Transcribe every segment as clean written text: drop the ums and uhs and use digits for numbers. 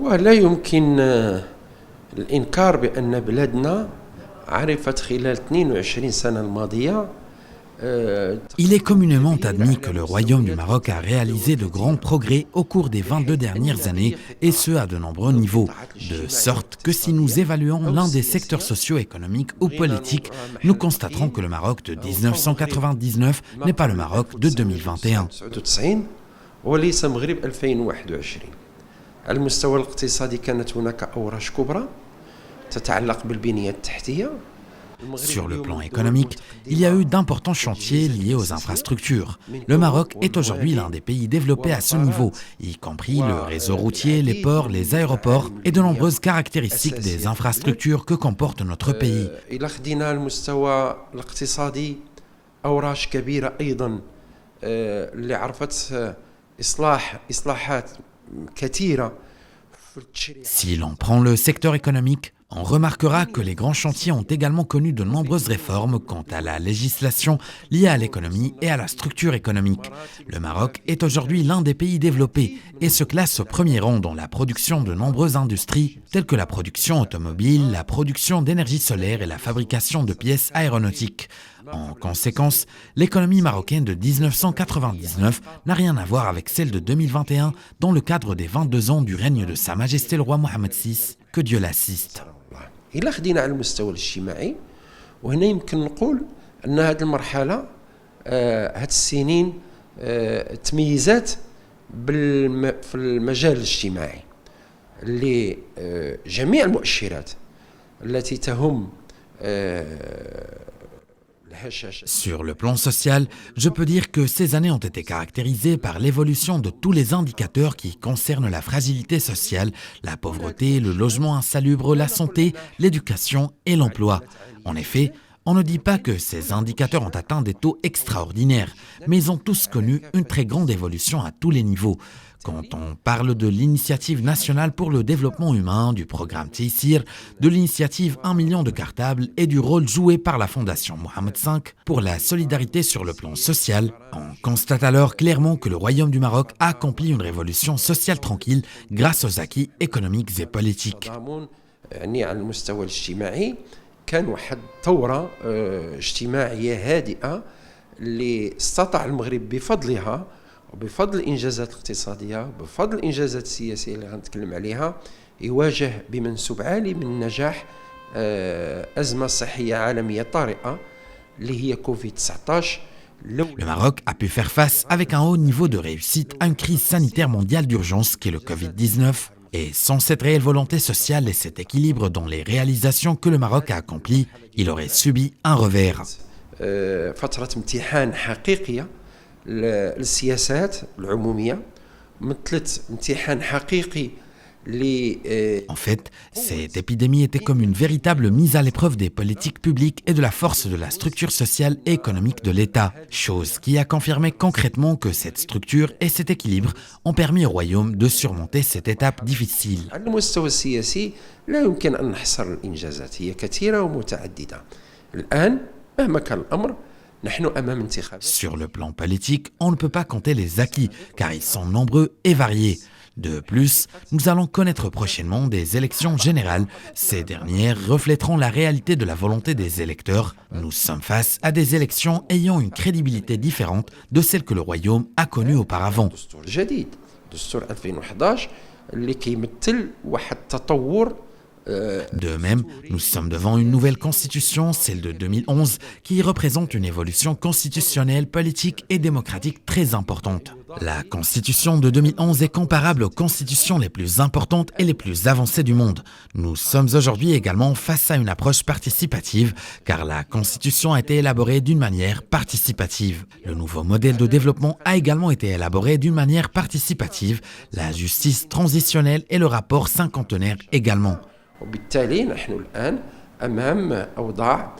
ولا يمكن الإنكار بأن بلادنا عرفت خلال 22 سنة الماضية. Il est communément admis que le Royaume du Maroc a réalisé de grands progrès au cours des 22 dernières années, et ce à de nombreux niveaux, de sorte que si nous évaluons l'un des secteurs socio-économiques ou politiques, nous constaterons que le Maroc de 1999 n'est pas le Maroc de 2021. وليس مغرب 2021. على المستوى الاقتصادي كانت هناك أوراش كبرى تتعلق بالبنية التحتية. Sur le plan économique, il y a eu d'importants chantiers liés aux infrastructures. Le Maroc est aujourd'hui l'un des pays développés à ce niveau, y compris le réseau routier, les ports, les aéroports et de nombreuses caractéristiques des infrastructures que comporte notre pays. إلى خدينا المستوى الاقتصادي أوراش كبيرة أيضا اللي عرفت إصلاحات كثيرة. Si l'on prend le secteur économique, on remarquera que les grands chantiers ont également connu de nombreuses réformes quant à la législation liée à l'économie et à la structure économique. Le Maroc est aujourd'hui l'un des pays développés et se classe au premier rang dans la production de nombreuses industries telles que la production automobile, la production d'énergie solaire et la fabrication de pièces aéronautiques. En conséquence, l'économie marocaine de 1999 n'a rien à voir avec celle de 2021 dans le cadre des 22 ans du règne de Sa Majesté le roi Mohamed VI, que Dieu l'assiste. إلا خدينا على المستوى الاجتماعي وهنا يمكن نقول أن هذه المرحلة هذه السنين تميزات في المجال الاجتماعي اللي جميع المؤشرات التي تهم. Sur le plan social, je peux dire que ces années ont été caractérisées par l'évolution de tous les indicateurs qui concernent la fragilité sociale, la pauvreté, le logement insalubre, la santé, l'éducation et l'emploi. En effet, on ne dit pas que ces indicateurs ont atteint des taux extraordinaires, mais ils ont tous connu une très grande évolution à tous les niveaux. Quand on parle de l'initiative nationale pour le développement humain, du programme Tayssir, de l'initiative 1 million de cartables et du rôle joué par la Fondation Mohamed V pour la solidarité sur le plan social, on constate alors clairement que le Royaume du Maroc a accompli une révolution sociale tranquille grâce aux acquis économiques et politiques. كان واحد ثورة اجتماعية هادئة اللي استطاع المغرب بفضلها وبفضل الإنجازات الاقتصادية وبفضل الإنجازات السياسية اللي غنتكلم عليها يواجه بمنسوب عالي من النجاح أزمة صحية عالمية طارئة اللي هي كوفيد-19. Le Maroc a pu faire face avec un haut niveau de réussite à une crise sanitaire mondiale d'urgence qui est le Covid-19. Et sans cette réelle volonté sociale et cet équilibre dans les réalisations que le Maroc a accomplies, il aurait subi un revers. فترة امتحان حقيقية للسياسات العمومية مثلت امتحان حقيقي. En fait, cette épidémie était comme une véritable mise à l'épreuve des politiques publiques et de la force de la structure sociale et économique de l'État, chose qui a confirmé concrètement que cette structure et cet équilibre ont permis au Royaume de surmonter cette étape difficile. على المستوى السياسي لا يمكن أن نحصر الإنجازات هي كثيرة ومتعددة. الآن مهما كان الأمر نحن أمام انتخابات. Sur le plan politique, on ne peut pas compter les acquis car ils sont nombreux et variés. De plus, nous allons connaître prochainement des élections générales. Ces dernières reflèteront la réalité de la volonté des électeurs. Nous sommes face à des élections ayant une crédibilité différente de celle que le Royaume a connue auparavant. De même, nous sommes devant une nouvelle constitution, celle de 2011, qui représente une évolution constitutionnelle, politique et démocratique très importante. La constitution de 2011 est comparable aux constitutions les plus importantes et les plus avancées du monde. Nous sommes aujourd'hui également face à une approche participative, car la constitution a été élaborée d'une manière participative. Le nouveau modèle de développement a également été élaboré d'une manière participative, la justice transitionnelle et le rapport cinquantenaire également. وبالتالي نحن الآن أمام أوضاع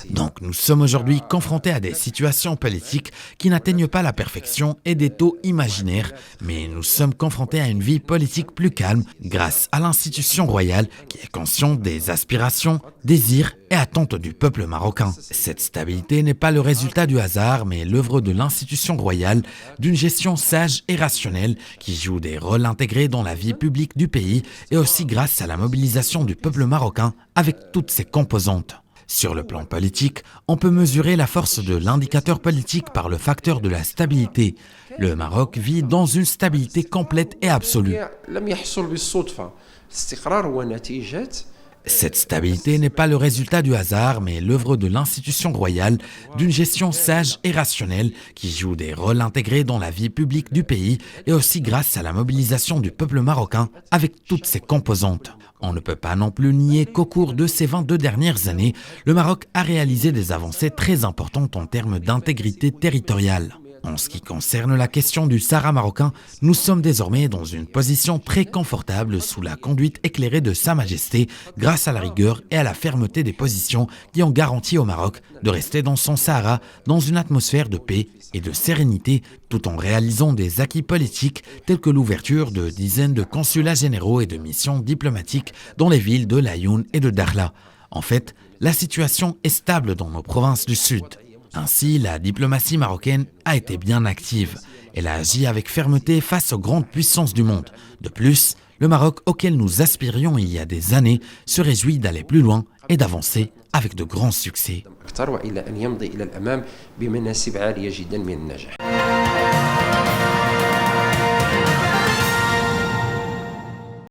Donc nous sommes aujourd'hui confrontés à des situations politiques qui n'atteignent pas la perfection et des taux imaginaires, mais nous sommes confrontés à une vie politique plus calme grâce à l'institution royale qui est consciente des aspirations, désirs et attentes du peuple marocain. Cette stabilité n'est pas le résultat du hasard, mais l'œuvre de l'institution royale, d'une gestion sage et rationnelle qui joue des rôles intégrés dans la vie publique du pays et aussi grâce à la mobilisation du peuple marocain avec toutes ses composantes. Sur le plan politique, on peut mesurer la force de l'indicateur politique par le facteur de la stabilité. Le Maroc vit dans une stabilité complète et absolue. Cette stabilité n'est pas le résultat du hasard, mais l'œuvre de l'institution royale, d'une gestion sage et rationnelle qui joue des rôles intégrés dans la vie publique du pays et aussi grâce à la mobilisation du peuple marocain avec toutes ses composantes. On ne peut pas non plus nier qu'au cours de ces 22 dernières années, le Maroc a réalisé des avancées très importantes en termes d'intégrité territoriale. En ce qui concerne la question du Sahara marocain, nous sommes désormais dans une position très confortable sous la conduite éclairée de Sa Majesté grâce à la rigueur et à la fermeté des positions qui ont garanti au Maroc de rester dans son Sahara dans une atmosphère de paix et de sérénité tout en réalisant des acquis politiques tels que l'ouverture de dizaines de consulats généraux et de missions diplomatiques dans les villes de Laayoune et de Dakhla. En fait, la situation est stable dans nos provinces du Sud. Ainsi, la diplomatie marocaine a été bien active. Elle a agi avec fermeté face aux grandes puissances du monde. De plus, le Maroc auquel nous aspirions il y a des années se réjouit d'aller plus loin et d'avancer avec de grands succès.